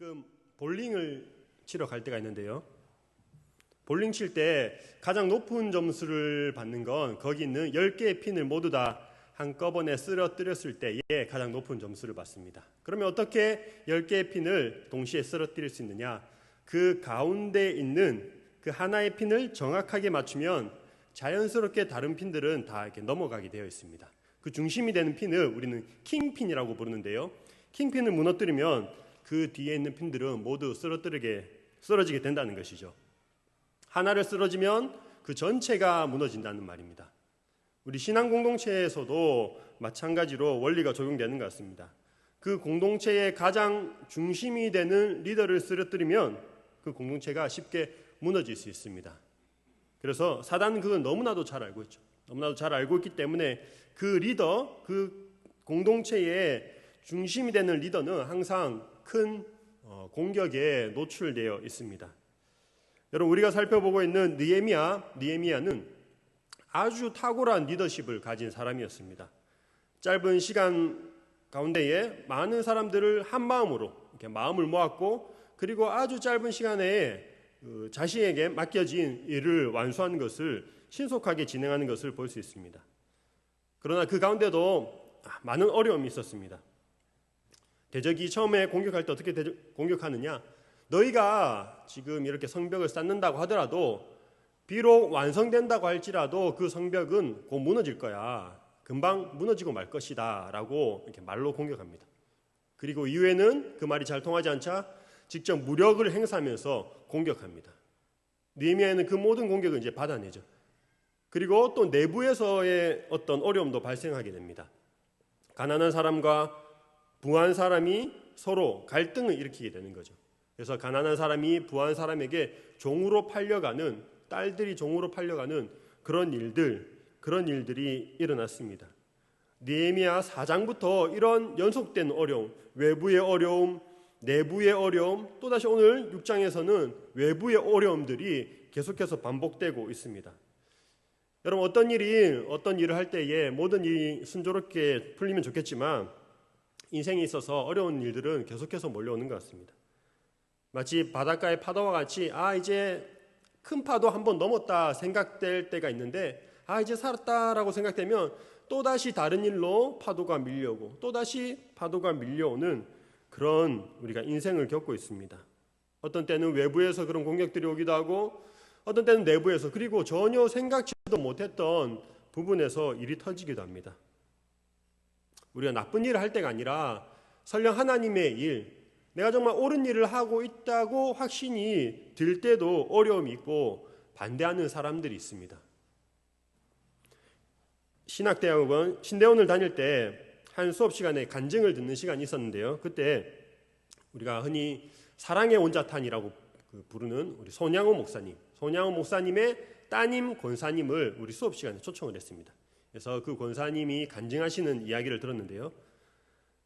가끔 볼링을 치러 갈 때가 있는데요. 볼링 칠 때 가장 높은 점수를 받는 건 거기 있는 10개의 핀을 모두 다 한꺼번에 쓰러뜨렸을 때에 가장 높은 점수를 받습니다. 그러면 어떻게 10개의 핀을 동시에 쓰러뜨릴 수 있느냐? 그 가운데 있는 그 하나의 핀을 정확하게 맞추면 자연스럽게 다른 핀들은 다 이렇게 넘어가게 되어 있습니다. 그 중심이 되는 핀을 우리는 킹핀이라고 부르는데요. 킹핀을 무너뜨리면 그 뒤에 있는 핀들은 모두 쓰러지게 된다는 것이죠. 하나를 쓰러지면 그 전체가 무너진다는 말입니다. 우리 신앙 공동체에서도 마찬가지로 원리가 적용되는 것 같습니다. 그 공동체의 가장 중심이 되는 리더를 쓰러뜨리면 그 공동체가 쉽게 무너질 수 있습니다. 그래서 사단은 그걸 너무나도 잘 알고 있죠. 너무나도 잘 알고 있기 때문에 그 리더, 그 공동체의 중심이 되는 리더는 항상 큰 공격에 노출되어 있습니다. 여러분, 우리가 살펴보고 있는 느헤미야는 아주 탁월한 리더십을 가진 사람이었습니다. 짧은 시간 가운데에 많은 사람들을 한 마음으로 이렇게 마음을 모았고, 그리고 아주 짧은 시간에 자신에게 맡겨진 일을 완수하는 것을 신속하게 진행하는 것을 볼 수 있습니다. 그러나 그 가운데도 많은 어려움이 있었습니다. 대적이 처음에 공격할 때 어떻게 공격하느냐? 너희가 지금 이렇게 성벽을 쌓는다고 하더라도, 비록 완성된다고 할지라도 그 성벽은 곧 무너질 거야. 금방 무너지고 말 것이다 라고 이렇게 말로 공격합니다. 그리고 이후에는 그 말이 잘 통하지 않자 직접 무력을 행사하면서 공격합니다. 느헤미야는 그 모든 공격을 이제 받아내죠. 그리고 또 내부에서의 어떤 어려움도 발생하게 됩니다. 가난한 사람과 부한 사람이 서로 갈등을 일으키게 되는 거죠. 그래서 가난한 사람이 부한 사람에게 종으로 팔려가는, 딸들이 종으로 팔려가는 그런 일들이 일어났습니다. 느헤미야 4장부터 이런 연속된 어려움, 외부의 어려움, 내부의 어려움, 또다시 오늘 6장에서는 외부의 어려움들이 계속해서 반복되고 있습니다. 여러분, 어떤 일을 할 때에 모든 일이 순조롭게 풀리면 좋겠지만 인생에 있어서 어려운 일들은 계속해서 몰려오는 것 같습니다. 마치 바닷가의 파도와 같이 이제 큰 파도 한번 넘었다 생각될 때가 있는데, 이제 살았다라고 생각되면 또다시 다른 일로 파도가 밀려오고 또다시 파도가 밀려오는 그런 우리가 인생을 겪고 있습니다. 어떤 때는 외부에서 그런 공격들이 오기도 하고, 어떤 때는 내부에서, 그리고 전혀 생각지도 못했던 부분에서 일이 터지기도 합니다. 우리가 나쁜 일을 할 때가 아니라 설령 하나님의 일, 내가 정말 옳은 일을 하고 있다고 확신이 들 때도 어려움이 있고 반대하는 사람들이 있습니다. 신학대학원 신대원을 다닐 때 한 수업 시간에 간증을 듣는 시간이 있었는데요. 그때 우리가 흔히 사랑의 온자탄이라고 부르는 우리 손양호 목사님의 따님 권사님을 우리 수업 시간에 초청을 했습니다. 그래서 그 권사님이 간증하시는 이야기를 들었는데요.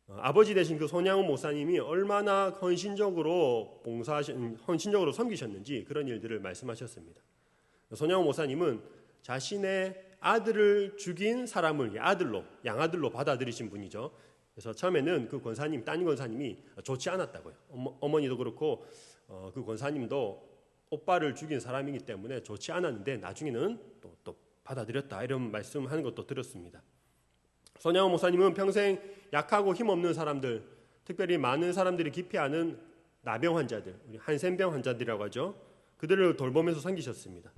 아버지 되신 그 손양호 목사님이 얼마나 헌신적으로 섬기셨는지 그런 일들을 말씀하셨습니다. 손양호 목사님은 자신의 아들을 죽인 사람을 양아들로 받아들이신 분이죠. 그래서 처음에는 그 권사님, 따님 권사님이 좋지 않았다고요. 어머니도 그렇고 그 권사님도 오빠를 죽인 사람이기 때문에 좋지 않았는데 나중에는 또 받아들였다, 이런 말씀하는 것도 들었습니다. 손양호 목사님은 평생 약하고 힘없는 사람들, 특별히 많은 사람들이 기피하는 나병 환자들, 우리 한센병 환자들이라고 하죠. 그들을 돌보면서 섬기셨습니다.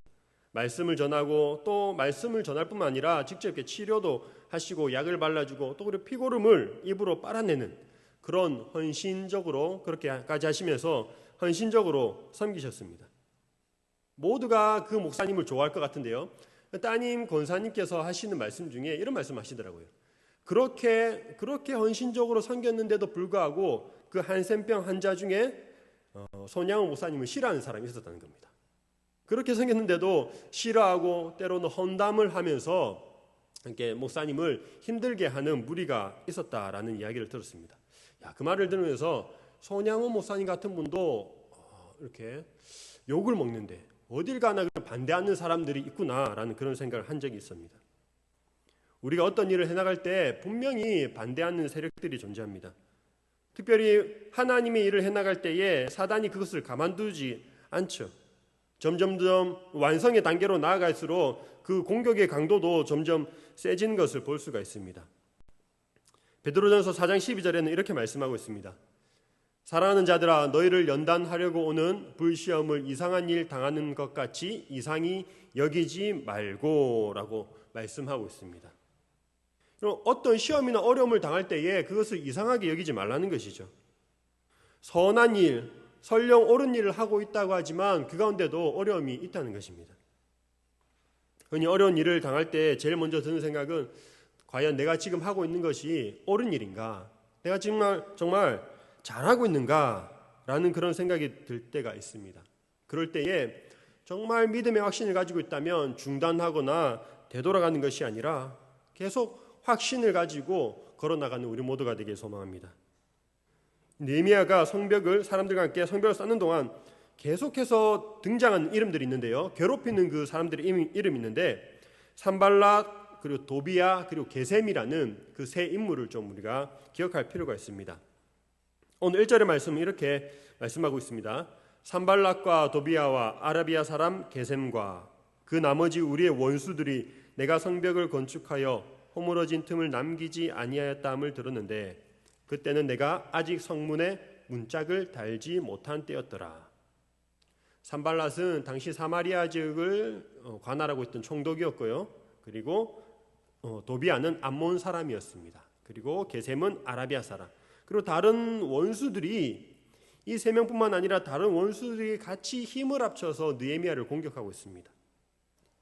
말씀을 전하고, 또 말씀을 전할 뿐만 아니라 직접 이렇게 치료도 하시고 약을 발라주고, 또 그리고 피고름을 입으로 빨아내는 그런 헌신적으로 그렇게까지 하시면서 헌신적으로 섬기셨습니다. 모두가 그 목사님을 좋아할 것 같은데요. 따님 권사님께서 하시는 말씀 중에 이런 말씀 하시더라고요. 그렇게 헌신적으로 섬겼는데도 불구하고 그 한센병 환자 중에 손양호 목사님을 싫어하는 사람이 있었다는 겁니다. 그렇게 생겼는데도 싫어하고 때로는 험담을 하면서 이렇게 목사님을 힘들게 하는 무리가 있었다라는 이야기를 들었습니다. 그 말을 들으면서 손양호 목사님 같은 분도 이렇게 욕을 먹는데 어딜 가나 반대하는 사람들이 있구나라는 그런 생각을 한 적이 있습니다. 우리가 어떤 일을 해나갈 때 분명히 반대하는 세력들이 존재합니다. 특별히 하나님의 일을 해나갈 때에 사단이 그것을 가만두지 않죠. 점점점 완성의 단계로 나아갈수록 그 공격의 강도도 점점 세지는 것을 볼 수가 있습니다. 베드로전서 4장 12절에는 이렇게 말씀하고 있습니다. 사랑하는 자들아, 너희를 연단하려고 오는 불시험을 이상한 일 당하는 것 같이 이상히 여기지 말고 라고 말씀하고 있습니다. 어떤 시험이나 어려움을 당할 때에 그것을 이상하게 여기지 말라는 것이죠. 선한 일, 설령 옳은 일을 하고 있다고 하지만 그 가운데도 어려움이 있다는 것입니다. 흔히 어려운 일을 당할 때 제일 먼저 드는 생각은 과연 내가 지금 하고 있는 것이 옳은 일인가? 내가 정말 잘하고 있는가? 라는 그런 생각이 들 때가 있습니다. 그럴 때에 정말 믿음의 확신을 가지고 있다면 중단하거나 되돌아가는 것이 아니라 계속 확신을 가지고 걸어나가는 우리 모두가 되길 소망합니다. 느헤미야가 사람들과 함께 성벽을 쌓는 동안 계속해서 등장한 이름들이 있는데요. 괴롭히는 그 사람들의 이름이 있는데 산발락, 그리고 도비야, 그리고 게셈이라는 그 세 인물을 좀 우리가 기억할 필요가 있습니다. 오늘 1절의 말씀은 이렇게 말씀하고 있습니다. 산발락과 도비야와 아라비아 사람 게셈과 그 나머지 우리의 원수들이 내가 성벽을 건축하여 허물어진 틈을 남기지 아니하였다함을 들었는데 그때는 내가 아직 성문에 문짝을 달지 못한 때였더라. 산발랏은 당시 사마리아 지역을 관할하고 있던 총독이었고요. 그리고 도비야는 암몬 사람이었습니다. 그리고 게셈은 아라비아 사람. 그리고 다른 원수들이 이 세 명뿐만 아니라 다른 원수들이 같이 힘을 합쳐서 느헤미야를 공격하고 있습니다.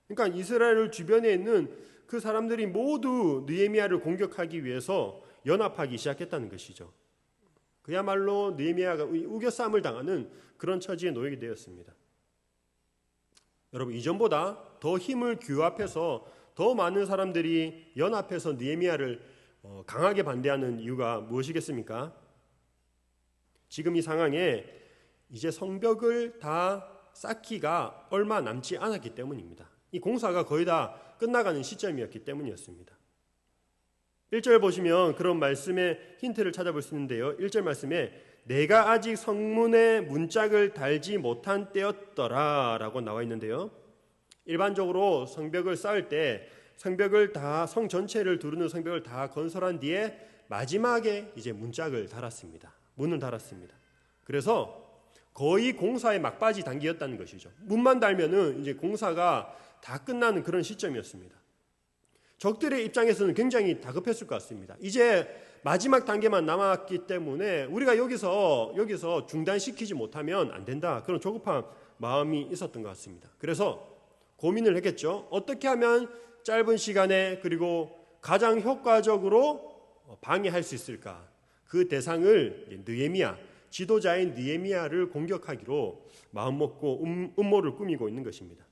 그러니까 이스라엘 주변에 있는 그 사람들이 모두 느헤미야를 공격하기 위해서 연합하기 시작했다는 것이죠. 그야말로 느헤미야가 우겨싸움을 당하는 그런 처지에 놓이게 되었습니다. 여러분, 이전보다 더 힘을 규합해서 더 많은 사람들이 연합해서 느헤미야를 강하게 반대하는 이유가 무엇이겠습니까? 지금 이 상황에 이제 성벽을 다 쌓기가 얼마 남지 않았기 때문입니다. 이 공사가 거의 다 끝나가는 시점이었기 때문이었습니다. 1절 보시면 그런 말씀의 힌트를 찾아볼 수 있는데요. 1절 말씀에 내가 아직 성문에 문짝을 달지 못한 때였더라 라고 나와 있는데요. 일반적으로 성벽을 쌓을 때 성벽을 다 성 전체를 두르는 성벽을 다 건설한 뒤에 마지막에 이제 문짝을 달았습니다. 문을 달았습니다. 그래서 거의 공사의 막바지 단계였다는 것이죠. 문만 달면은 이제 공사가 다 끝나는 그런 시점이었습니다. 적들의 입장에서는 굉장히 다급했을 것 같습니다. 이제 마지막 단계만 남았기 때문에 우리가 여기서 중단시키지 못하면 안 된다. 그런 조급한 마음이 있었던 것 같습니다. 그래서 고민을 했겠죠. 어떻게 하면 짧은 시간에 그리고 가장 효과적으로 방해할 수 있을까? 그 대상을 느헤미야, 지도자인 느헤미야를 공격하기로 마음먹고 음모를 꾸미고 있는 것입니다.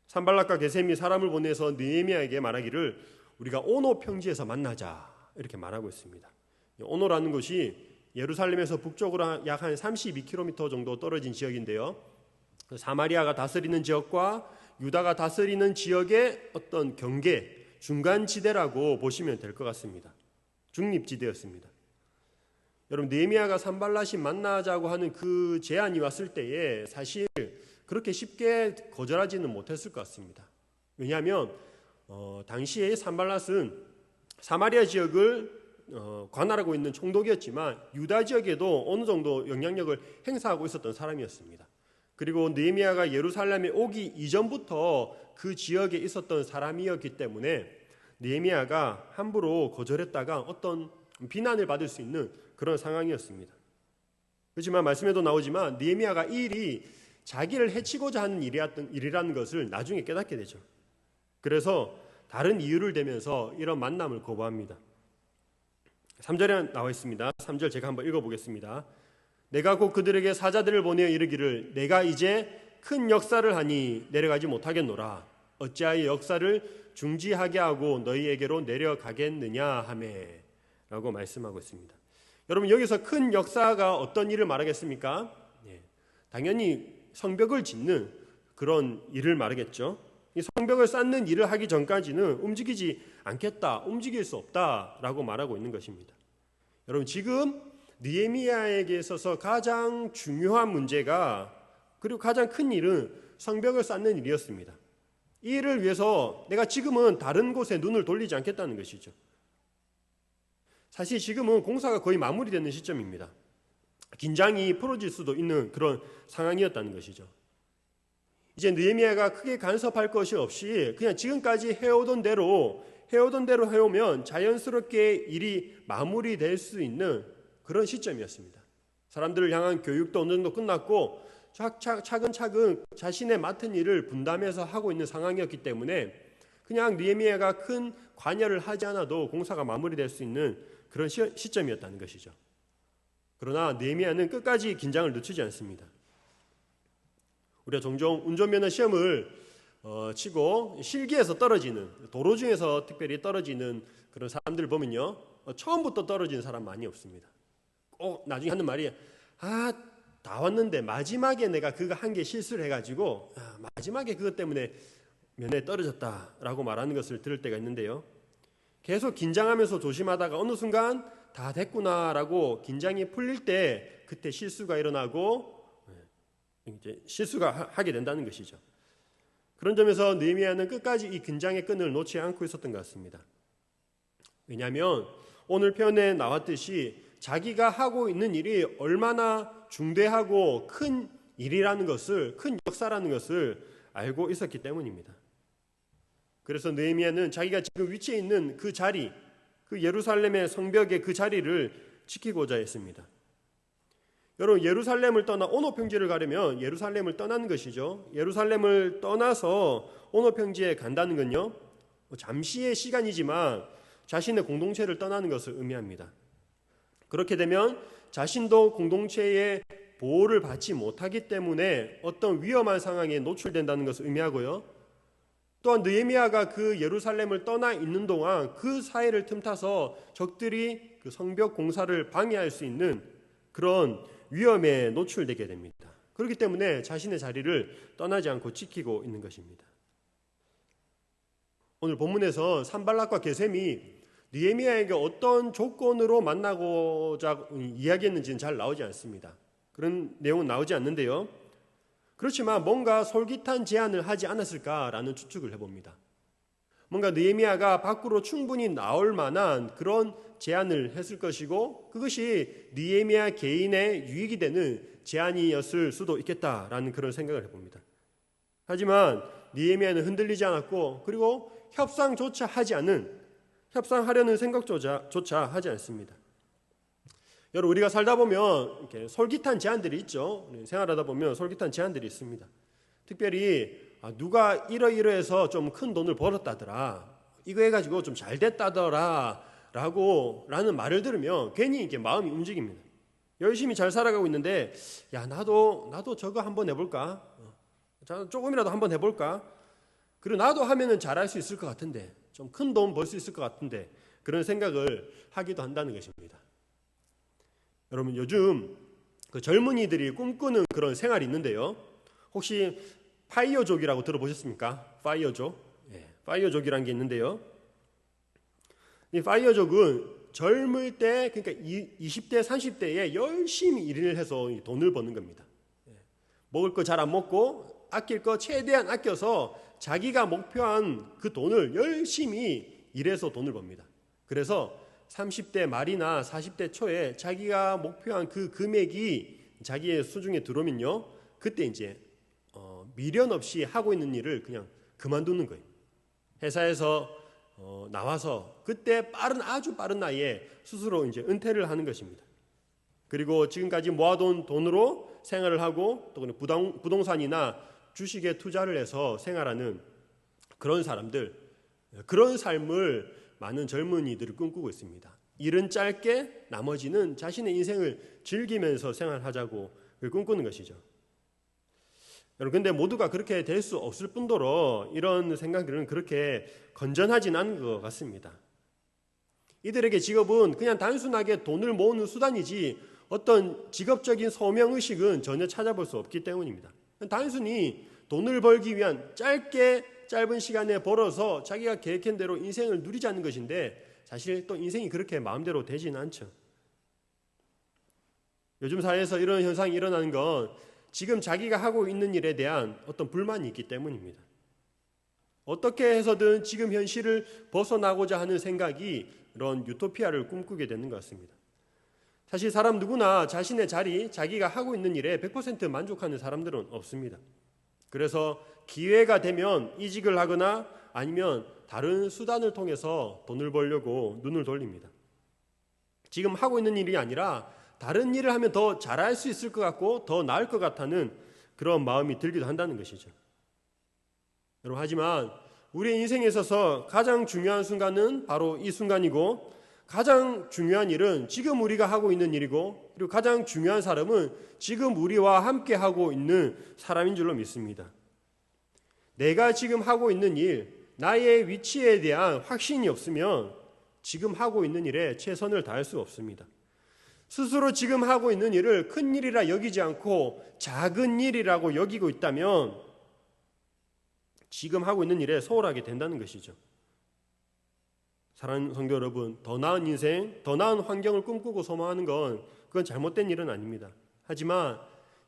산발락과 게셈이 사람을 보내서 느헤미야에게 말하기를 우리가 오노 평지에서 만나자 이렇게 말하고 있습니다. 오노라는 곳이 예루살렘에서 북쪽으로 약 한 32km 정도 떨어진 지역인데요. 사마리아가 다스리는 지역과 유다가 다스리는 지역의 어떤 경계, 중간지대라고 보시면 될 것 같습니다. 중립지대였습니다. 여러분, 느헤미야가 산발랏이 만나자고 하는 그 제안이 왔을 때에 사실 그렇게 쉽게 거절하지는 못했을 것 같습니다. 왜냐하면 당시에 산발랏은 사마리아 지역을 관할하고 있는 총독이었지만 유다 지역에도 어느 정도 영향력을 행사하고 있었던 사람이었습니다. 그리고 느헤미야가 예루살렘에 오기 이전부터 그 지역에 있었던 사람이었기 때문에 느헤미야가 함부로 거절했다가 어떤 비난을 받을 수 있는 그런 상황이었습니다. 그렇지만 말씀에도 나오지만 느헤미야가 이 일이 자기를 해치고자 하는 일이라는 것을 나중에 깨닫게 되죠. 그래서 다른 이유를 대면서 이런 만남을 거부합니다. 3절에 나와 있습니다. 3절 제가 한번 읽어보겠습니다. 내가 곧 그들에게 사자들을 보내어 이르기를 내가 이제 큰 역사를 하니 내려가지 못하겠노라. 어찌하여 역사를 중지하게 하고 너희에게로 내려가겠느냐 하매 라고 말씀하고 있습니다. 여러분, 여기서 큰 역사가 어떤 일을 말하겠습니까? 당연히 성벽을 짓는 그런 일을 말하겠죠. 이 성벽을 쌓는 일을 하기 전까지는 움직이지 않겠다, 움직일 수 없다라고 말하고 있는 것입니다. 여러분, 지금 느헤미야에게 있어서 가장 중요한 문제가, 그리고 가장 큰 일은 성벽을 쌓는 일이었습니다. 이 일을 위해서 내가 지금은 다른 곳에 눈을 돌리지 않겠다는 것이죠. 사실 지금은 공사가 거의 마무리되는 시점입니다. 긴장이 풀어질 수도 있는 그런 상황이었다는 것이죠. 이제 느헤미야가 크게 간섭할 것이 없이 그냥 지금까지 해오던 대로 해오면 자연스럽게 일이 마무리될 수 있는 그런 시점이었습니다. 사람들을 향한 교육도 어느 정도 끝났고 차근차근 자신의 맡은 일을 분담해서 하고 있는 상황이었기 때문에 그냥 느헤미야가 큰 관여를 하지 않아도 공사가 마무리될 수 있는 그런 시점이었다는 것이죠. 그러나 느헤미야는 끝까지 긴장을 늦추지 않습니다. 우리가 종종 운전면허 시험을 치고 실기에서 떨어지는, 도로 중에서 특별히 떨어지는 그런 사람들 보면요, 처음부터 떨어지는 사람 많이 없습니다. 꼭 나중에 하는 말이 다 왔는데 마지막에 내가 그거 한 개 실수를 해가지고 마지막에 그것 때문에 면허에 떨어졌다라고 말하는 것을 들을 때가 있는데요. 계속 긴장하면서 조심하다가 어느 순간 다 됐구나라고 긴장이 풀릴 때 그때 실수가 일어나고 이제 실수가 하게 된다는 것이죠. 그런 점에서 느헤미야는 끝까지 이 긴장의 끈을 놓지 않고 있었던 것 같습니다. 왜냐하면 오늘 표현에 나왔듯이 자기가 하고 있는 일이 얼마나 중대하고 큰 일이라는 것을, 큰 역사라는 것을 알고 있었기 때문입니다. 그래서 느헤미야는 자기가 지금 위치해 있는 그 자리, 그 예루살렘의 성벽의 그 자리를 지키고자 했습니다. 여러분, 예루살렘을 떠나 오노 평지를 가려면 예루살렘을 떠나는 것이죠. 예루살렘을 떠나서 오노 평지에 간다는 건요, 잠시의 시간이지만 자신의 공동체를 떠나는 것을 의미합니다. 그렇게 되면 자신도 공동체의 보호를 받지 못하기 때문에 어떤 위험한 상황에 노출된다는 것을 의미하고요. 또한 느헤미야가 그 예루살렘을 떠나 있는 동안 그 사이를 틈타서 적들이 그 성벽 공사를 방해할 수 있는 그런 위험에 노출되게 됩니다. 그렇기 때문에 자신의 자리를 떠나지 않고 지키고 있는 것입니다. 오늘 본문에서 산발락과 게셈이 느헤미야에게 어떤 조건으로 만나고자 이야기했는지는 잘 나오지 않습니다. 그런 내용은 나오지 않는데요. 그렇지만 뭔가 솔깃한 제안을 하지 않았을까라는 추측을 해봅니다. 뭔가 느헤미야가 밖으로 충분히 나올 만한 그런 제안을 했을 것이고 그것이 느헤미야 개인의 유익이 되는 제안이었을 수도 있겠다라는 그런 생각을 해봅니다. 하지만 느헤미야는 흔들리지 않았고 그리고 협상하려는 생각조차 하지 않습니다. 여러분, 우리가 살다 보면 이렇게 솔깃한 제안들이 있죠. 생활하다 보면 솔깃한 제안들이 있습니다. 특별히 누가 이러이러해서 좀 큰 돈을 벌었다더라, 이거 해가지고 좀 잘 됐다더라 라는 말을 들으면 괜히 이렇게 마음이 움직입니다. 열심히 잘 살아가고 있는데 나도 저거 한번 해볼까? 조금이라도 한번 해볼까? 그리고 나도 하면은 잘할 수 있을 것 같은데, 좀 큰 돈 벌 수 있을 것 같은데, 그런 생각을 하기도 한다는 것입니다. 여러분, 요즘 그 젊은이들이 꿈꾸는 그런 생활이 있는데요. 혹시 파이어족이라고 들어보셨습니까? 파이어족. 파이어족이라는 게 있는데요. 이 파이어족은 젊을 때, 그러니까 20대, 30대에 열심히 일을 해서 돈을 버는 겁니다. 먹을 거 잘 안 먹고 아낄 거 최대한 아껴서 자기가 목표한 그 돈을 열심히 일해서 돈을 법니다. 그래서 30대 말이나 40대 초에 자기가 목표한 그 금액이 자기의 수중에 들어오면요, 그때 이제 미련 없이 하고 있는 일을 그냥 그만두는 거예요. 회사에서 나와서 그때 아주 빠른 나이에 스스로 이제 은퇴를 하는 것입니다. 그리고 지금까지 모아둔 돈으로 생활을 하고 또 부동산이나 주식에 투자를 해서 생활하는 그런 사람들, 그런 삶을 많은 젊은이들을 꿈꾸고 있습니다. 일은 짧게 나머지는 자신의 인생을 즐기면서 생활하자고 꿈꾸는 것이죠. 여러분, 근데 모두가 그렇게 될 수 없을 뿐더러 이런 생각들은 그렇게 건전하진 않은 것 같습니다. 이들에게 직업은 그냥 단순하게 돈을 모으는 수단이지 어떤 직업적인 소명의식은 전혀 찾아볼 수 없기 때문입니다. 단순히 돈을 벌기 위한 짧은 시간에 벌어서 자기가 계획한 대로 인생을 누리자는 것인데 사실 또 인생이 그렇게 마음대로 되지는 않죠. 요즘 사회에서 이런 현상이 일어나는 건 지금 자기가 하고 있는 일에 대한 어떤 불만이 있기 때문입니다. 어떻게 해서든 지금 현실을 벗어나고자 하는 생각이 이런 유토피아를 꿈꾸게 되는 것 같습니다. 사실 사람 누구나 자신의 자리, 자기가 하고 있는 일에 100% 만족하는 사람들은 없습니다. 그래서 기회가 되면 이직을 하거나 아니면 다른 수단을 통해서 돈을 벌려고 눈을 돌립니다. 지금 하고 있는 일이 아니라 다른 일을 하면 더 잘할 수 있을 것 같고 더 나을 것 같다는 그런 마음이 들기도 한다는 것이죠. 여러분, 하지만 우리의 인생에 있어서 가장 중요한 순간은 바로 이 순간이고, 가장 중요한 일은 지금 우리가 하고 있는 일이고, 그리고 가장 중요한 사람은 지금 우리와 함께 하고 있는 사람인 줄로 믿습니다. 내가 지금 하고 있는 일, 나의 위치에 대한 확신이 없으면 지금 하고 있는 일에 최선을 다할 수 없습니다. 스스로 지금 하고 있는 일을 큰 일이라 여기지 않고 작은 일이라고 여기고 있다면 지금 하고 있는 일에 소홀하게 된다는 것이죠. 사랑하는 성도 여러분, 더 나은 인생, 더 나은 환경을 꿈꾸고 소망하는 건 그건 잘못된 일은 아닙니다. 하지만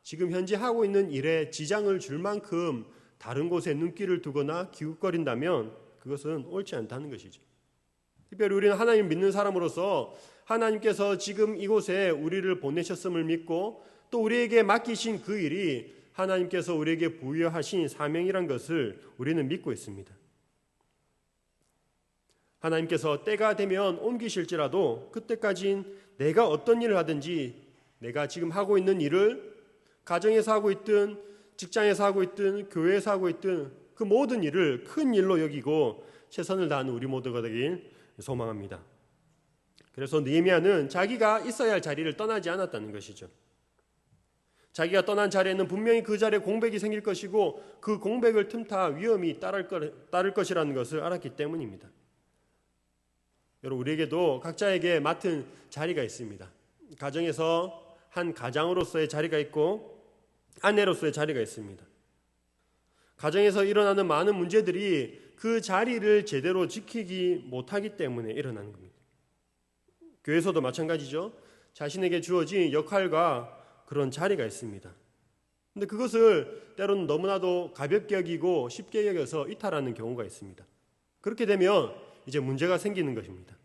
지금 현재 하고 있는 일에 지장을 줄 만큼 다른 곳에 눈길을 두거나 기웃거린다면 그것은 옳지 않다는 것이죠. 특별히 우리는 하나님을 믿는 사람으로서 하나님께서 지금 이곳에 우리를 보내셨음을 믿고 또 우리에게 맡기신 그 일이 하나님께서 우리에게 부여하신 사명이란 것을 우리는 믿고 있습니다. 하나님께서 때가 되면 옮기실지라도 그때까진 내가 어떤 일을 하든지 내가 지금 하고 있는 일을 가정에서 하고 있든 직장에서 하고 있든 교회에서 하고 있든 그 모든 일을 큰 일로 여기고 최선을 다하는 우리 모두가 되길 소망합니다. 그래서 느헤미야는 자기가 있어야 할 자리를 떠나지 않았다는 것이죠. 자기가 떠난 자리에는 분명히 그 자리에 공백이 생길 것이고 그 공백을 틈타 위험이 따를 것이라는 것을 알았기 때문입니다. 여러분, 우리에게도 각자에게 맡은 자리가 있습니다. 가정에서 한 가장으로서의 자리가 있고 아내로서의 자리가 있습니다. 가정에서 일어나는 많은 문제들이 그 자리를 제대로 지키지 못하기 때문에 일어나는 겁니다. 교회에서도 마찬가지죠. 자신에게 주어진 역할과 그런 자리가 있습니다. 그런데 그것을 때로는 너무나도 가볍게 여기고 쉽게 여겨서 이탈하는 경우가 있습니다. 그렇게 되면 이제 문제가 생기는 것입니다.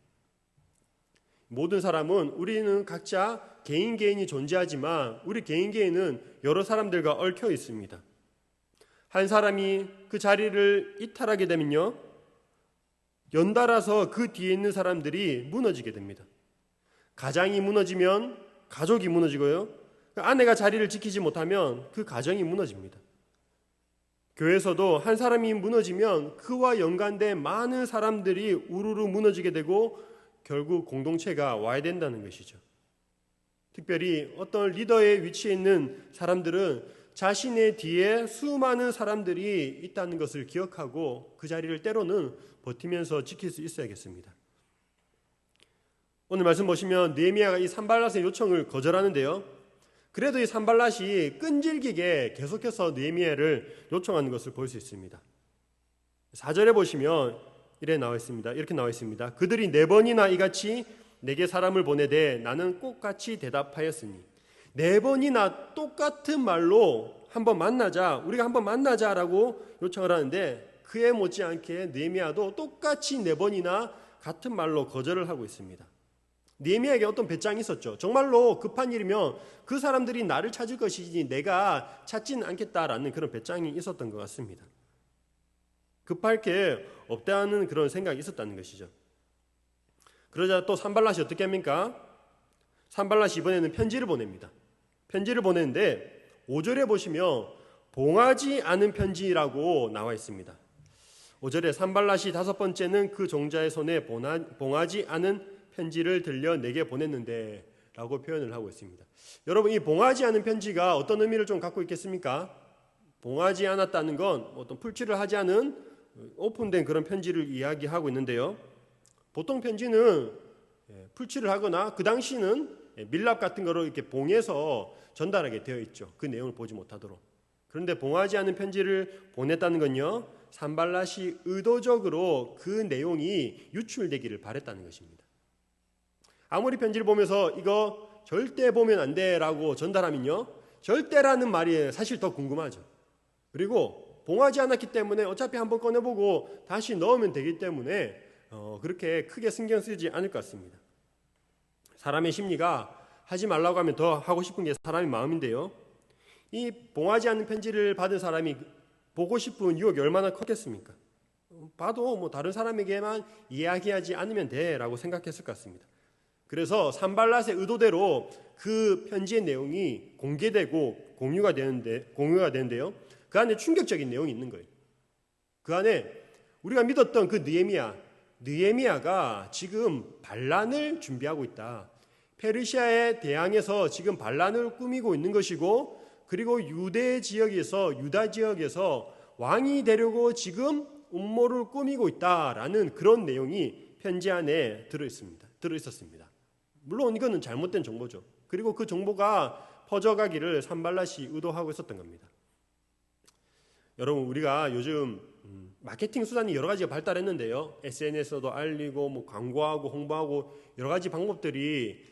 모든 사람은 우리는 각자 개인이 존재하지만 우리 개인은 여러 사람들과 얽혀 있습니다. 한 사람이 그 자리를 이탈하게 되면요, 연달아서 그 뒤에 있는 사람들이 무너지게 됩니다. 가장이 무너지면 가족이 무너지고요, 아내가 자리를 지키지 못하면 그 가정이 무너집니다. 교회에서도 한 사람이 무너지면 그와 연관된 많은 사람들이 우르르 무너지게 되고 결국 공동체가 와야 된다는 것이죠. 특별히 어떤 리더의 위치에 있는 사람들은 자신의 뒤에 수많은 사람들이 있다는 것을 기억하고 그 자리를 때로는 버티면서 지킬 수 있어야겠습니다. 오늘 말씀 보시면 느헤미야가 이 산발랏의 요청을 거절하는데요, 그래도 이 산발랏이 끈질기게 계속해서 느헤미야를 요청하는 것을 볼 수 있습니다. 4절에 보시면 이렇게 나와 있습니다. 그들이 4번이나 이같이 내게 사람을 보내되 나는 똑같이 대답하였으니, 4번이나 똑같은 말로 우리가 한번 만나자라고 요청을 하는데 그에 못지않게 느헤미야도 똑같이 4번이나 같은 말로 거절을 하고 있습니다. 느헤미야에게 어떤 배짱이 있었죠. 정말로 급한 일이면 그 사람들이 나를 찾을 것이지 내가 찾지는 않겠다라는 그런 배짱이 있었던 것 같습니다. 급할 게 없다는 그런 생각이 있었다는 것이죠. 그러자 또 산발랏이 어떻게 합니까? 산발랏이 이번에는 편지를 보냅니다. 편지를 보내는데 5절에 보시면 봉하지 않은 편지라고 나와 있습니다. 5절에 산발랏이 5번째는 그 종자의 손에 봉하지 않은 편지를 들려 내게 보냈는데 라고 표현을 하고 있습니다. 여러분, 이 봉하지 않은 편지가 어떤 의미를 좀 갖고 있겠습니까? 봉하지 않았다는 건 어떤 풀칠을 하지 않은 오픈된 그런 편지를 이야기하고 있는데요, 보통 편지는 풀칠을 하거나 그 당시는 밀랍 같은 거로 이렇게 봉해서 전달하게 되어 있죠. 그 내용을 보지 못하도록. 그런데 봉하지 않은 편지를 보냈다는 건요, 산발랏이 의도적으로 그 내용이 유출되기를 바랬다는 것입니다. 아무리 편지를 보면서 이거 절대 보면 안 돼라고 전달하면요, 절대라는 말이 사실 더 궁금하죠. 그리고 봉하지 않았기 때문에 어차피 한번 꺼내보고 다시 넣으면 되기 때문에 그렇게 크게 신경 쓰지 않을 것 같습니다. 사람의 심리가 하지 말라고 하면 더 하고 싶은 게 사람의 마음인데요, 이 봉하지 않는 편지를 받은 사람이 보고 싶은 유혹이 얼마나 컸겠습니까? 봐도 뭐 다른 사람에게만 이야기하지 않으면 돼라고 생각했을 것 같습니다. 그래서 산발랏의 의도대로 그 편지의 내용이 공개되고 공유가 되는데요, 그 안에 충격적인 내용이 있는 거예요. 그 안에 우리가 믿었던 그 느헤미야가 지금 반란을 준비하고 있다. 페르시아에 대항해서 지금 반란을 꾸미고 있는 것이고, 그리고 유다 지역에서 왕이 되려고 지금 음모를 꾸미고 있다라는 그런 내용이 편지 안에 들어있었습니다. 물론 이거는 잘못된 정보죠. 그리고 그 정보가 퍼져가기를 산발랏이 의도하고 있었던 겁니다. 여러분, 우리가 요즘 마케팅 수단이 여러 가지가 발달했는데요, SNS도 알리고 뭐 광고하고 홍보하고 여러 가지 방법들이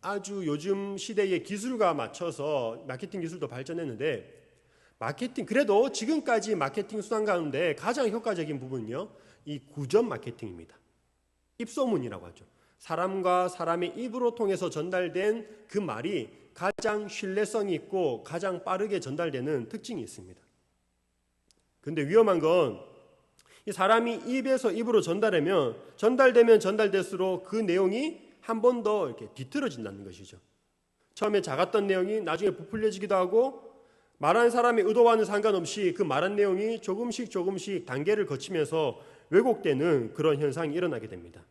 아주 요즘 시대의 기술과 맞춰서 마케팅 기술도 발전했는데, 그래도 지금까지 마케팅 수단 가운데 가장 효과적인 부분은요, 이 구전 마케팅입니다. 입소문이라고 하죠. 사람과 사람의 입으로 통해서 전달된 그 말이 가장 신뢰성이 있고 가장 빠르게 전달되는 특징이 있습니다. 근데 위험한 건 이 사람이 입에서 입으로 전달되면 전달될수록 그 내용이 한 번 더 이렇게 뒤틀어진다는 것이죠. 처음에 작았던 내용이 나중에 부풀려지기도 하고, 말한 사람의 의도와는 상관없이 그 말한 내용이 조금씩 단계를 거치면서 왜곡되는 그런 현상이 일어나게 됩니다.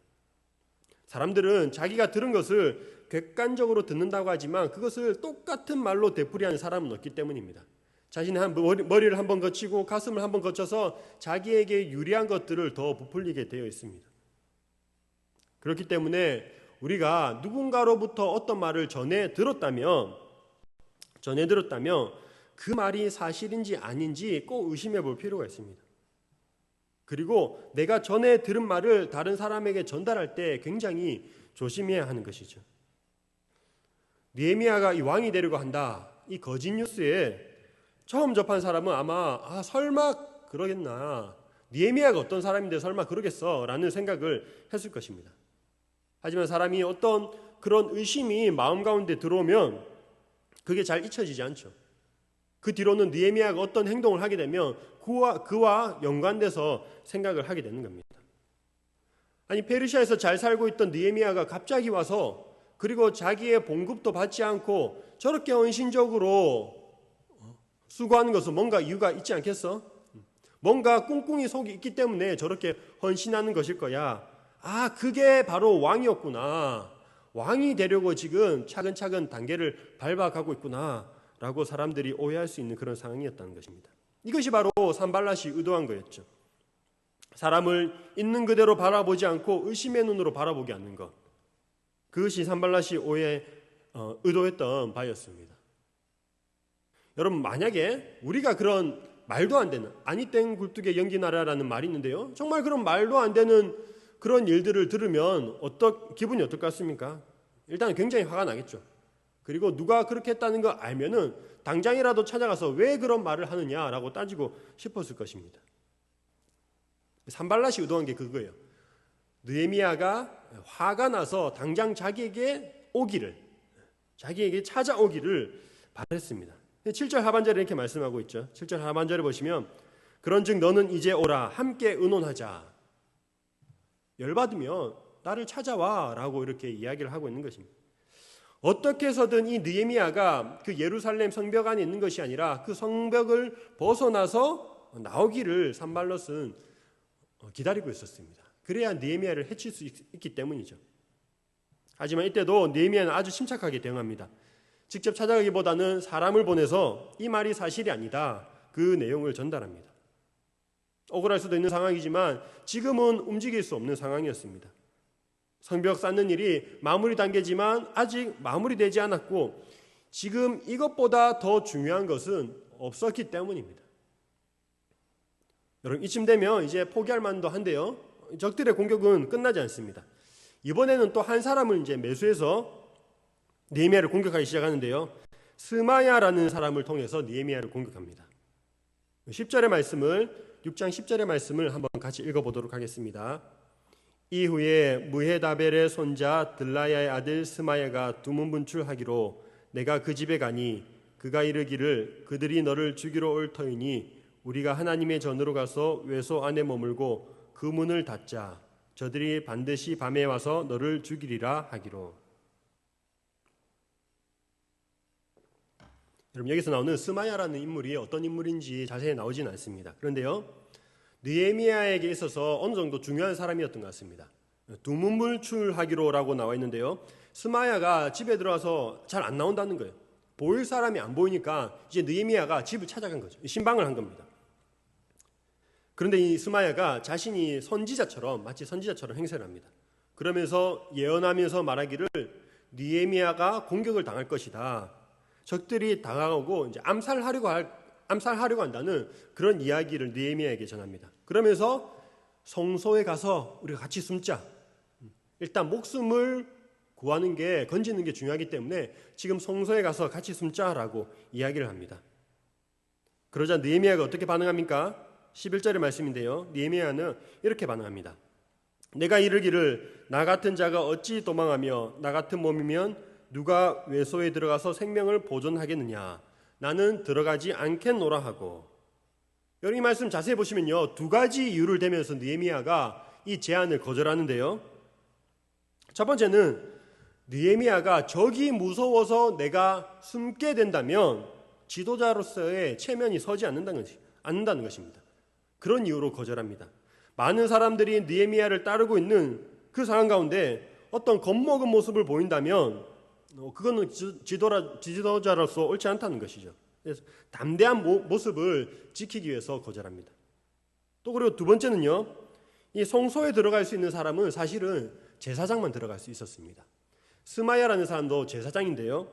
사람들은 자기가 들은 것을 객관적으로 듣는다고 하지만 그것을 똑같은 말로 되풀이하는 사람은 없기 때문입니다. 자신의 머리를 한번 거치고 가슴을 한번 거쳐서 자기에게 유리한 것들을 더 부풀리게 되어 있습니다. 그렇기 때문에 우리가 누군가로부터 어떤 말을 전해 들었다면 그 말이 사실인지 아닌지 꼭 의심해 볼 필요가 있습니다. 그리고 내가 전에 들은 말을 다른 사람에게 전달할 때 굉장히 조심해야 하는 것이죠. 느헤미야가 이 왕이 되려고 한다, 이 거짓 뉴스에 처음 접한 사람은 아마 설마 그러겠나, 느헤미야가 어떤 사람인데 설마 그러겠어 라는 생각을 했을 것입니다. 하지만 사람이 어떤 그런 의심이 마음 가운데 들어오면 그게 잘 잊혀지지 않죠. 그 뒤로는 느헤미야가 어떤 행동을 하게 되면 그와 연관돼서 생각을 하게 되는 겁니다. 아니, 페르시아에서 잘 살고 있던 느헤미야가 갑자기 와서, 그리고 자기의 봉급도 받지 않고 저렇게 헌신적으로 수고하는 것은 뭔가 이유가 있지 않겠어? 뭔가 꿍꿍이 속이 있기 때문에 저렇게 헌신하는 것일 거야. 그게 바로 왕이었구나. 왕이 되려고 지금 차근차근 단계를 밟아가고 있구나 라고 사람들이 오해할 수 있는 그런 상황이었다는 것입니다. 이것이 바로 산발랏이 의도한 거였죠. 사람을 있는 그대로 바라보지 않고 의심의 눈으로 바라보게 하는 것, 그것이 산발랏이 의도했던 바였습니다. 여러분, 만약에 우리가 그런 말도 안 되는, 아니 땡 굴뚝에 연기 나라라는 말이 있는데요, 정말 그런 말도 안 되는 그런 일들을 들으면 기분이 어떨 것 같습니까? 일단 굉장히 화가 나겠죠. 그리고 누가 그렇게 했다는 거 알면은 당장이라도 찾아가서 왜 그런 말을 하느냐라고 따지고 싶었을 것입니다. 산발랏이 의도한 게 그거예요. 느헤미야가 화가 나서 당장 자기에게 찾아오기를 바랬습니다. 7절 하반절에 이렇게 말씀하고 있죠. 7절 하반절에 보시면, 그런즉 너는 이제 오라, 함께 의논하자. 열받으면 나를 찾아와 라고 이렇게 이야기를 하고 있는 것입니다. 어떻게 해서든 이 느헤미야가 그 예루살렘 성벽 안에 있는 것이 아니라 그 성벽을 벗어나서 나오기를 산발롯은 기다리고 있었습니다. 그래야 느헤미야를 해칠 수 있기 때문이죠. 하지만 이때도 느헤미야는 아주 침착하게 대응합니다. 직접 찾아가기보다는 사람을 보내서 이 말이 사실이 아니다, 그 내용을 전달합니다. 억울할 수도 있는 상황이지만 지금은 움직일 수 없는 상황이었습니다. 성벽 쌓는 일이 마무리 단계지만 아직 마무리되지 않았고, 지금 이것보다 더 중요한 것은 없었기 때문입니다. 여러분, 이쯤 되면 이제 포기할 만도 한데요, 적들의 공격은 끝나지 않습니다. 이번에는 또 한 사람을 이제 매수해서 느헤미야를 공격하기 시작하는데요. 스마야라는 사람을 통해서 느헤미야를 공격합니다. 10절의 말씀을 6장 10절의 말씀을 한번 같이 읽어보도록 하겠습니다. 이후에 무헤다벨의 손자 들라야의 아들 스마야가 두문분출하기로 내가 그 집에 가니 그가 이르기를 그들이 너를 죽이러 올 터이니 우리가 하나님의 전으로 가서 외소 안에 머물고 그 문을 닫자. 저들이 반드시 밤에 와서 너를 죽이리라 하기로. 여러분, 여기서 나오는 스마야라는 인물이 어떤 인물인지 자세히 나오지는 않습니다. 그런데요, 느헤미야에게 있어서 어느 정도 중요한 사람이었던 것 같습니다. 두문불출하기로라고 나와 있는데요, 스마야가 집에 들어와서 잘 안 나온다는 거예요. 보일 사람이 안 보이니까 이제 느헤미야가 집을 찾아간 거죠. 신방을 한 겁니다. 그런데 이 스마야가 자신이 선지자처럼, 마치 선지자처럼 행세를 합니다. 그러면서 예언하면서 말하기를 느헤미야가 공격을 당할 것이다. 적들이 당하고 이제 암살하려고 한다는 그런 이야기를 느헤미야에게 전합니다. 그러면서 성소에 가서 우리가 같이 숨자. 일단 목숨을 구하는 게, 건지는 게 중요하기 때문에 지금 성소에 가서 같이 숨자라고 이야기를 합니다. 그러자 느헤미야가 어떻게 반응합니까? 11절의 말씀인데요. 느헤미야는 이렇게 반응합니다. 내가 이르기를 나 같은 자가 어찌 도망하며 나 같은 몸이면 누가 외소에 들어가서 생명을 보존하겠느냐. 나는 들어가지 않겠노라 하고. 여러분, 이 말씀 자세히 보시면요, 두 가지 이유를 대면서 느헤미야가 이 제안을 거절하는데요. 첫 번째는 느헤미야가 적이 무서워서 내가 숨게 된다면 지도자로서의 체면이 서지 않는다는 것입니다. 그런 이유로 거절합니다. 많은 사람들이 느헤미야를 따르고 있는 그 상황 가운데 어떤 겁먹은 모습을 보인다면 그거는 지도자로서 옳지 않다는 것이죠. 그래서 담대한 모습을 지키기 위해서 거절합니다. 또 그리고 두 번째는요, 이 성소에 들어갈 수 있는 사람은 사실은 제사장만 들어갈 수 있었습니다. 스마야라는 사람도 제사장인데요,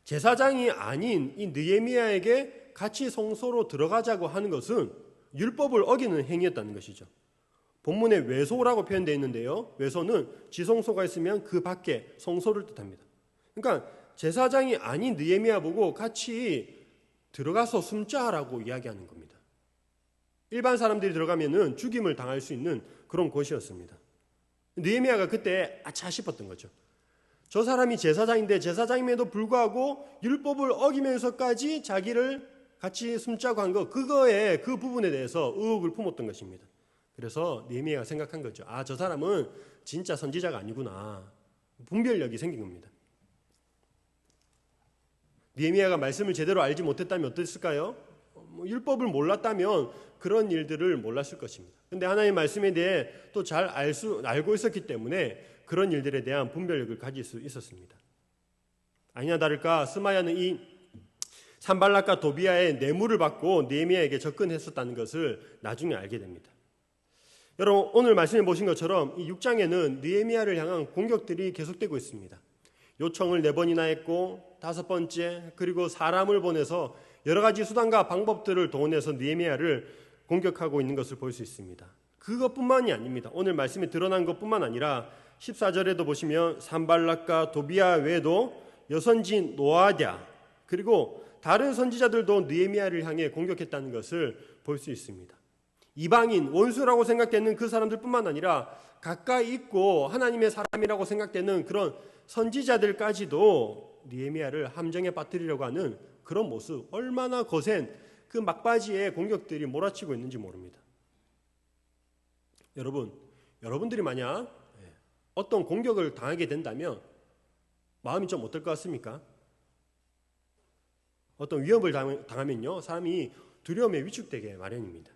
제사장이 아닌 이 느헤미야에게 같이 성소로 들어가자고 하는 것은 율법을 어기는 행위였다는 것이죠. 본문에 외소라고 표현되어 있는데요, 외소는 지성소가 있으면 그 밖에 성소를 뜻합니다. 그러니까 제사장이 아닌 느헤미야 보고 같이 들어가서 숨자라고 이야기하는 겁니다. 일반 사람들이 들어가면은 죽임을 당할 수 있는 그런 곳이었습니다. 느헤미야가 그때 아차 싶었던 거죠. 저 사람이 제사장인데 제사장임에도 불구하고 율법을 어기면서까지 자기를 같이 숨자고 한 거, 그거에 그 부분에 대해서 의혹을 품었던 것입니다. 그래서 느헤미야가 생각한 거죠. 아, 저 사람은 진짜 선지자가 아니구나. 분별력이 생긴 겁니다. 느헤미야가 말씀을 제대로 알지 못했다면 어땠을까요? 율법을 몰랐다면 그런 일들을 몰랐을 것입니다. 그런데 하나님의 말씀에 대해 또 잘 알고 있었기 때문에 그런 일들에 대한 분별력을 가질 수 있었습니다. 아니나 다를까 스마야는 이 산발락과 도비아의 뇌물을 받고 느헤미야에게 접근했었다는 것을 나중에 알게 됩니다. 여러분, 오늘 말씀해 보신 것처럼 이 6장에는 느헤미야를 향한 공격들이 계속되고 있습니다. 요청을 4번이나 했고 5번째, 그리고 사람을 보내서 여러 가지 수단과 방법들을 동원해서 느헤미야를 공격하고 있는 것을 볼 수 있습니다. 그것뿐만이 아닙니다. 오늘 말씀에 드러난 것뿐만 아니라 14절에도 보시면 산발락과 도비아 외에도 여선지 노아랴, 그리고 다른 선지자들도 느헤미야를 향해 공격했다는 것을 볼 수 있습니다. 이방인, 원수라고 생각되는 그 사람들뿐만 아니라 가까이 있고 하나님의 사람이라고 생각되는 그런 선지자들까지도 느헤미야를 함정에 빠뜨리려고 하는 그런 모습, 얼마나 거센 그 막바지에 공격들이 몰아치고 있는지 모릅니다. 여러분들이 만약 어떤 공격을 당하게 된다면 마음이 좀 어떨 것 같습니까? 어떤 위협을 당하면요, 사람이 두려움에 위축되게 마련입니다.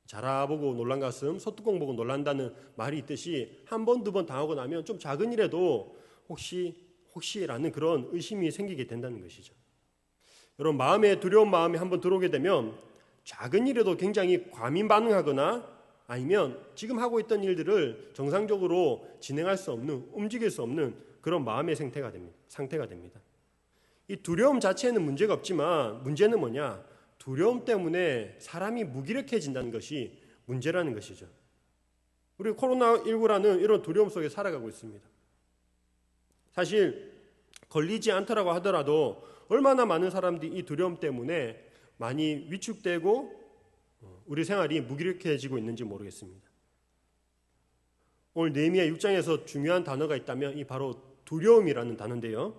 자라보고 놀란 가슴, 소뚜껑 보고 놀란다는 말이 있듯이 한 번, 두 번 당하고 나면 좀 작은 일에도 혹시라는 그런 의심이 생기게 된다는 것이죠. 여러분, 마음에 두려운 마음이 한번 들어오게 되면 작은 일에도 굉장히 과민 반응하거나 아니면 지금 하고 있던 일들을 정상적으로 진행할 수 없는, 움직일 수 없는 그런 마음의 상태가 됩니다. 이 두려움 자체는 문제가 없지만 문제는 뭐냐? 두려움 때문에 사람이 무기력해진다는 것이 문제라는 것이죠. 우리 코로나19라는 이런 두려움 속에 살아가고 있습니다. 사실 걸리지 않더라고 하더라도 얼마나 많은 사람들이 이 두려움 때문에 많이 위축되고 우리 생활이 무기력해지고 있는지 모르겠습니다. 오늘 느헤미야 6장에서 중요한 단어가 있다면 이 바로 두려움이라는 단어인데요.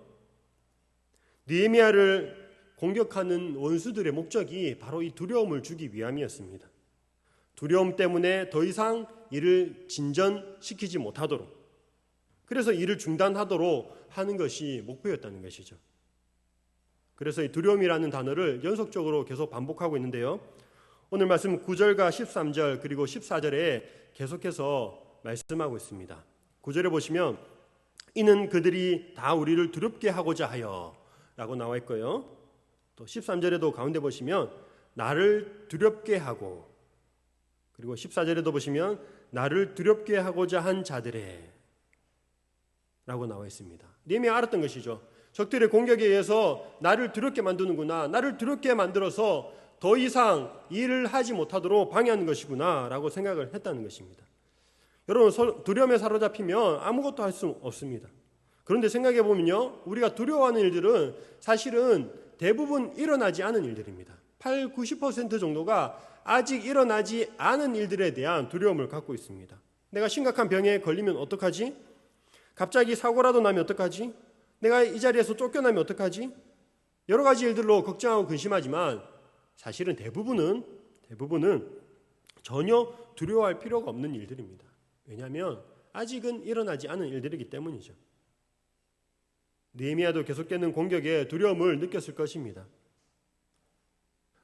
느헤미야를 공격하는 원수들의 목적이 바로 이 두려움을 주기 위함이었습니다. 두려움 때문에 더 이상 일을 진전시키지 못하도록, 그래서 일을 중단하도록 하는 것이 목표였다는 것이죠. 그래서 이 두려움이라는 단어를 연속적으로 계속 반복하고 있는데요. 오늘 말씀 9절과 13절 그리고 14절에 계속해서 말씀하고 있습니다. 9절에 보시면 이는 그들이 다 우리를 두렵게 하고자 하여 라고 나와 있고요. 또 13절에도 가운데 보시면 나를 두렵게 하고, 그리고 14절에도 보시면 나를 두렵게 하고자 한 자들의 라고 나와 있습니다. 느헤미야 알았던 것이죠. 적들의 공격에 의해서 나를 두렵게 만드는구나, 나를 두렵게 만들어서 더 이상 일을 하지 못하도록 방해하는 것이구나 라고 생각을 했다는 것입니다. 여러분, 두려움에 사로잡히면 아무것도 할 수 없습니다. 그런데 생각해 보면요, 우리가 두려워하는 일들은 사실은 대부분 일어나지 않은 일들입니다. 8, 90% 정도가 아직 일어나지 않은 일들에 대한 두려움을 갖고 있습니다. 내가 심각한 병에 걸리면 어떡하지? 갑자기 사고라도 나면 어떡하지? 내가 이 자리에서 쫓겨나면 어떡하지? 여러 가지 일들로 걱정하고 근심하지만 사실은 대부분은 전혀 두려워할 필요가 없는 일들입니다. 왜냐하면 아직은 일어나지 않은 일들이기 때문이죠. 느헤미야도 계속되는 공격에 두려움을 느꼈을 것입니다.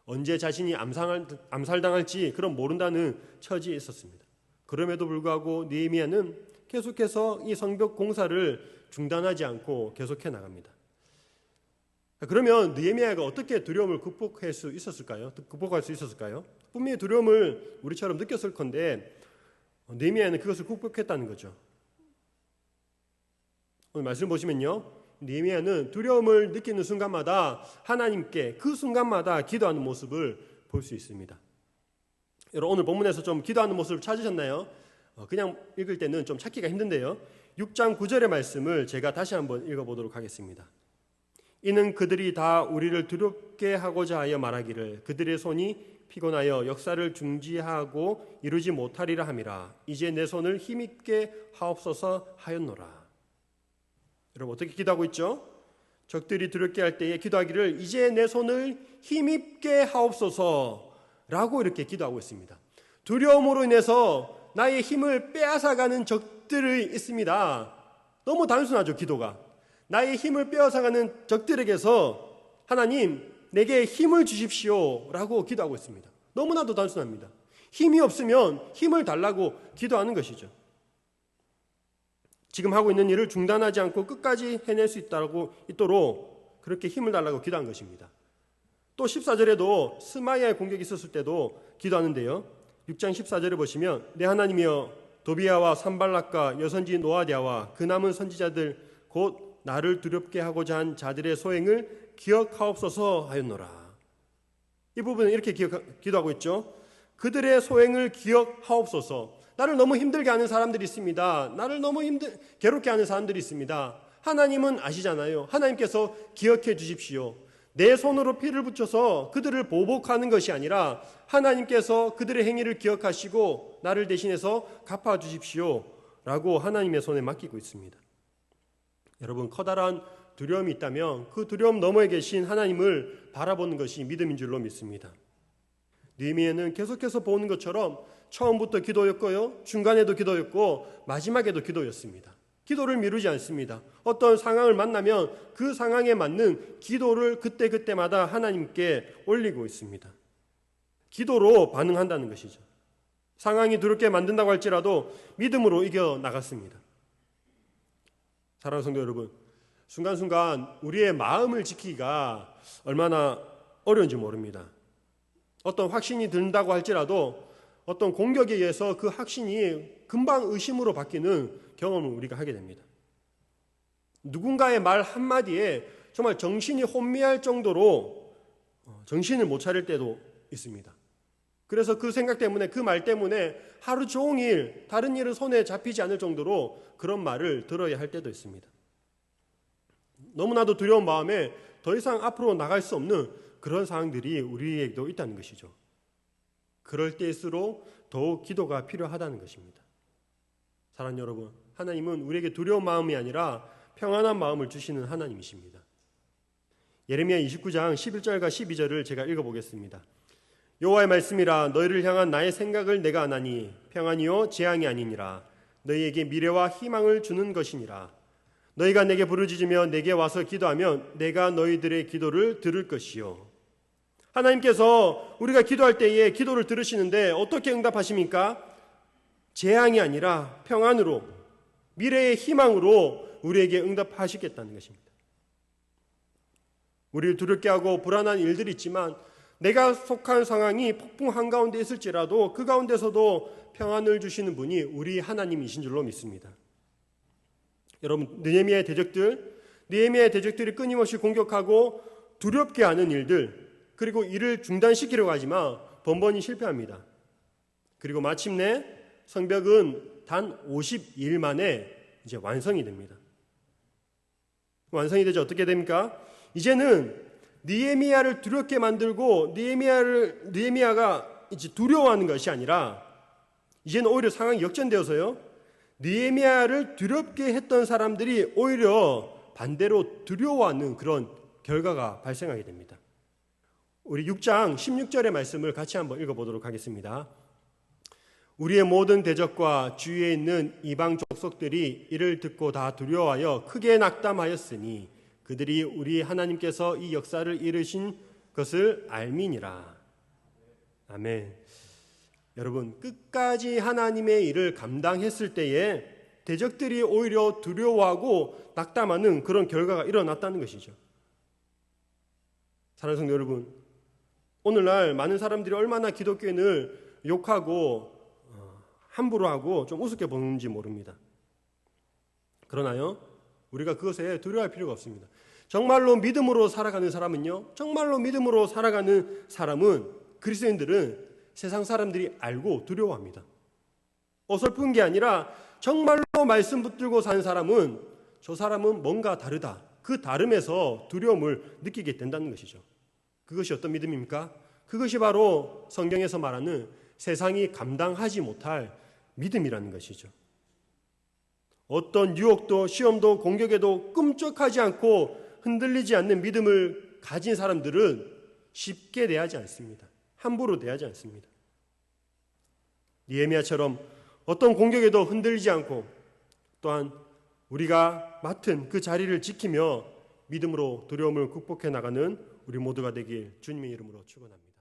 언제 자신이 암살당할지 그런 모른다는 처지에 있었습니다. 그럼에도 불구하고 느헤미야는 계속해서 이 성벽 공사를 중단하지 않고 계속해 나갑니다. 그러면 느헤미야가 어떻게 두려움을 극복할 수 있었을까요? 분명히 두려움을 우리처럼 느꼈을 건데 느헤미야는 그것을 극복했다는 거죠. 오늘 말씀 보시면요, 느헤미야는 두려움을 느끼는 순간마다 하나님께 그 순간마다 기도하는 모습을 볼 수 있습니다. 여러분, 오늘 본문에서 좀 기도하는 모습을 찾으셨나요? 그냥 읽을 때는 좀 찾기가 힘든데요. 6장 9절의 말씀을 제가 다시 한번 읽어보도록 하겠습니다. 이는 그들이 다 우리를 두렵게 하고자 하여 말하기를 그들의 손이 피곤하여 역사를 중지하고 이루지 못하리라 함이라. 이제 내 손을 힘있게 하옵소서 하였노라. 여러분, 어떻게 기도하고 있죠? 적들이 두렵게 할 때에 기도하기를 이제 내 손을 힘있게 하옵소서라고 이렇게 기도하고 있습니다. 두려움으로 인해서 나의 힘을 빼앗아가는 적들이 있습니다. 너무 단순하죠, 기도가. 나의 힘을 빼앗아가는 적들에게서 하나님 내게 힘을 주십시오 라고 기도하고 있습니다. 너무나도 단순합니다. 힘이 없으면 힘을 달라고 기도하는 것이죠. 지금 하고 있는 일을 중단하지 않고 끝까지 해낼 수 있도록 그렇게 힘을 달라고 기도한 것입니다. 또 14절에도 스마야의 공격이 있었을 때도 기도하는데요. 6장 14절에 보시면 내 하나님이여 도비야와 산발락과 여선지 노아디아와 그 남은 선지자들 곧 나를 두렵게 하고자 한 자들의 소행을 기억하옵소서 하였노라. 이 부분은 이렇게 기도하고 있죠. 그들의 소행을 기억하옵소서. 나를 너무 힘들게 하는 사람들이 있습니다. 나를 너무 괴롭게 하는 사람들이 있습니다. 하나님은 아시잖아요. 하나님께서 기억해 주십시오. 내 손으로 피를 붙여서 그들을 보복하는 것이 아니라 하나님께서 그들의 행위를 기억하시고 나를 대신해서 갚아주십시오 라고 하나님의 손에 맡기고 있습니다. 여러분, 커다란 두려움이 있다면 그 두려움 너머에 계신 하나님을 바라보는 것이 믿음인 줄로 믿습니다. 느헤미야는 계속해서 보는 것처럼 처음부터 기도였고요, 중간에도 기도였고 마지막에도 기도였습니다. 기도를 미루지 않습니다. 어떤 상황을 만나면 그 상황에 맞는 기도를 그때그때마다 하나님께 올리고 있습니다. 기도로 반응한다는 것이죠. 상황이 두렵게 만든다고 할지라도 믿음으로 이겨나갔습니다. 사랑하는 성도 여러분, 순간순간 우리의 마음을 지키기가 얼마나 어려운지 모릅니다. 어떤 확신이 든다고 할지라도 어떤 공격에 의해서 그 확신이 금방 의심으로 바뀌는 경험을 우리가 하게 됩니다. 누군가의 말 한마디에 정말 정신이 혼미할 정도로 정신을 못 차릴 때도 있습니다. 그래서 그 생각 때문에, 그 말 때문에 하루 종일 다른 일은 손에 잡히지 않을 정도로 그런 말을 들어야 할 때도 있습니다. 너무나도 두려운 마음에 더 이상 앞으로 나갈 수 없는 그런 상황들이 우리에게도 있다는 것이죠. 그럴 때일수록 더욱 기도가 필요하다는 것입니다. 사랑하는 여러분, 하나님은 우리에게 두려운 마음이 아니라 평안한 마음을 주시는 하나님이십니다. 예레미야 29장 11절과 12절을 제가 읽어보겠습니다. 여호와의 말씀이라 너희를 향한 나의 생각을 내가 아나니 평안이요 재앙이 아니니라. 너희에게 미래와 희망을 주는 것이니라. 너희가 내게 부르짖으며 내게 와서 기도하면 내가 너희들의 기도를 들을 것이요. 하나님께서 우리가 기도할 때에 기도를 들으시는데 어떻게 응답하십니까? 재앙이 아니라 평안으로, 미래의 희망으로 우리에게 응답하시겠다는 것입니다. 우리를 두렵게 하고 불안한 일들이 있지만 내가 속한 상황이 폭풍 한가운데 있을지라도 그 가운데서도 평안을 주시는 분이 우리 하나님이신 줄로 믿습니다. 여러분, 느헤미야의 대적들이 끊임없이 공격하고 두렵게 하는 일들, 그리고 이를 중단시키려고 하지만 번번이 실패합니다. 그리고 마침내 성벽은 단 52일 만에 이제 완성이 됩니다. 완성이 되죠. 어떻게 됩니까? 이제는 느헤미야를 두렵게 만들고 느헤미야가 이제 두려워하는 것이 아니라 이제는 오히려 상황이 역전되어서요. 느헤미야를 두렵게 했던 사람들이 오히려 반대로 두려워하는 그런 결과가 발생하게 됩니다. 우리 6장 16절의 말씀을 같이 한번 읽어보도록 하겠습니다. 우리의 모든 대적과 주위에 있는 이방 족속들이 이를 듣고 다 두려워하여 크게 낙담하였으니 그들이 우리 하나님께서 이 역사를 이루신 것을 알미니라. 아멘. 여러분, 끝까지 하나님의 일을 감당했을 때에 대적들이 오히려 두려워하고 낙담하는 그런 결과가 일어났다는 것이죠. 사랑하는 성도 여러분, 오늘날 많은 사람들이 얼마나 기독교인을 욕하고 함부로 하고 좀 우습게 보는지 모릅니다. 그러나요, 우리가 그것에 두려워할 필요가 없습니다. 정말로 믿음으로 살아가는 사람은요, 정말로 믿음으로 살아가는 사람은, 그리스도인들은 세상 사람들이 알고 두려워합니다. 어설픈 게 아니라 정말로 말씀 붙들고 사는 사람은 저 사람은 뭔가 다르다. 그 다름에서 두려움을 느끼게 된다는 것이죠. 그것이 어떤 믿음입니까? 그것이 바로 성경에서 말하는 세상이 감당하지 못할 믿음이라는 것이죠. 어떤 유혹도 시험도 공격에도 끔찍하지 않고 흔들리지 않는 믿음을 가진 사람들은 쉽게 대하지 않습니다. 함부로 대하지 않습니다. 느헤미야처럼 어떤 공격에도 흔들리지 않고 또한 우리가 맡은 그 자리를 지키며 믿음으로 두려움을 극복해 나가는 우리 모두가 되길 주님의 이름으로 축원합니다.